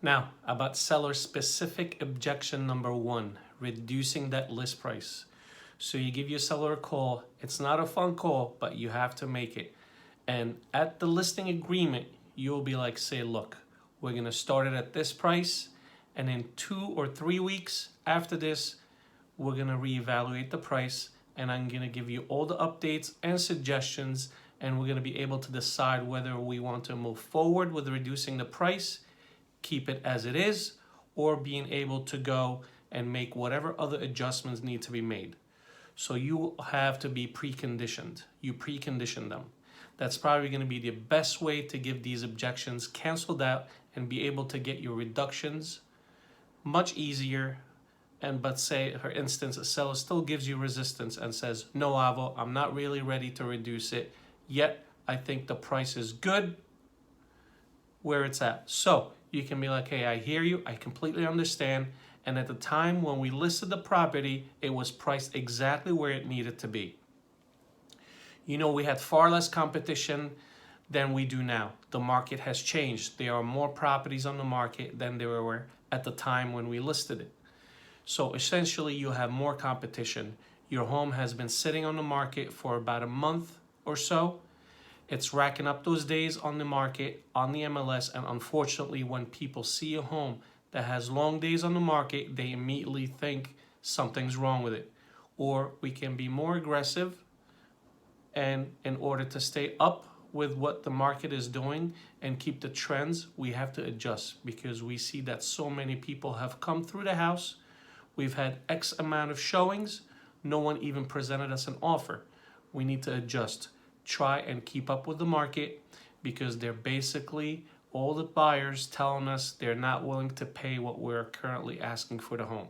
Now, about seller specific objection number one, reducing that list price. So you give your seller a call. It's not a fun call, but you have to make it. And at the listing agreement, you'll be like, say, look, we're gonna start it at this price, and in 2 or 3 weeks after this, we're gonna reevaluate the price, and I'm gonna give you all the updates and suggestions, and we're gonna be able to decide whether we want to move forward with reducing the price, keep it as it is, or being able to go and make whatever other adjustments need to be made. So you have to be preconditioned. You precondition them. That's probably going to be the best way to give these objections canceled out and be able to get your reductions much easier. And but say, for instance, a seller still gives you resistance and says, no, Avo, I'm not really ready to reduce it yet. I think the price is good where it's at. So you can be like, hey, I hear you. I completely understand. And at the time when we listed the property, it was priced exactly where it needed to be. You know, we had far less competition than we do now. The market has changed. There are more properties on the market than there were at the time when we listed it. So essentially, you have more competition. Your home has been sitting on the market for about a month or so. It's racking up those days on the market, on the MLS, and unfortunately, when people see a home that has long days on the market, they immediately think something's wrong with it. Or we can be more aggressive, and in order to stay up with what the market is doing and keep the trends, we have to adjust, because we see that so many people have come through the house. We've had X amount of showings. No one even presented us an offer. We need to adjust, try and keep up with the market, because they're basically all the buyers telling us they're not willing to pay what we're currently asking for the home.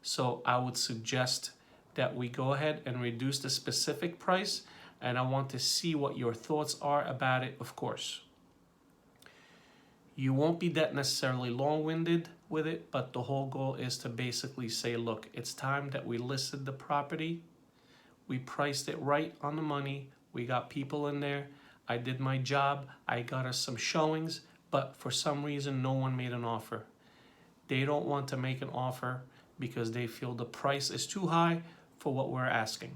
So I would suggest that we go ahead and reduce the specific price, and I want to see what your thoughts are about it, of course. You won't be that necessarily long-winded with it, but the whole goal is to basically say, look, it's time that we listed the property. We priced it right on the money. We got people in there. I did my job. I got us some showings, but for some reason, no one made an offer. They don't want to make an offer because they feel the price is too high for what we're asking.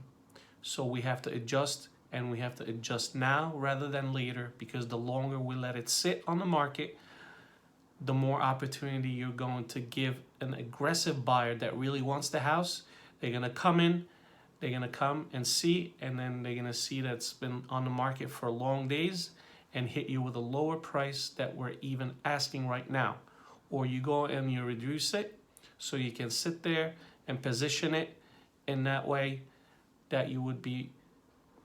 So we have to adjust, and we have to adjust now rather than later, because the longer we let it sit on the market, the more opportunity you're going to give an aggressive buyer that really wants the house. They're going to come in, they're going to come and see, and then they're going to see that it's been on the market for long days and hit you with a lower price that we're even asking right now. Or you go and you reduce it so you can sit there and position it in that way that you would be,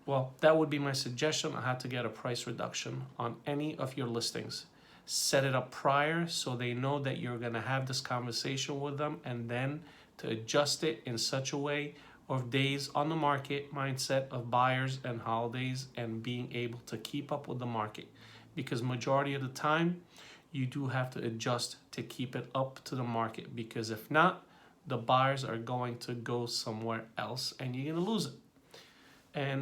well, that would be my suggestion on how to get a price reduction on any of your listings. Set it up prior so they know that you're going to have this conversation with them, and then to adjust it in such a way of days on the market mindset of buyers and holidays, and being able to keep up with the market, because majority of the time you do have to adjust to keep it up to the market, because if not, the buyers are going to go somewhere else and you're going to lose it. And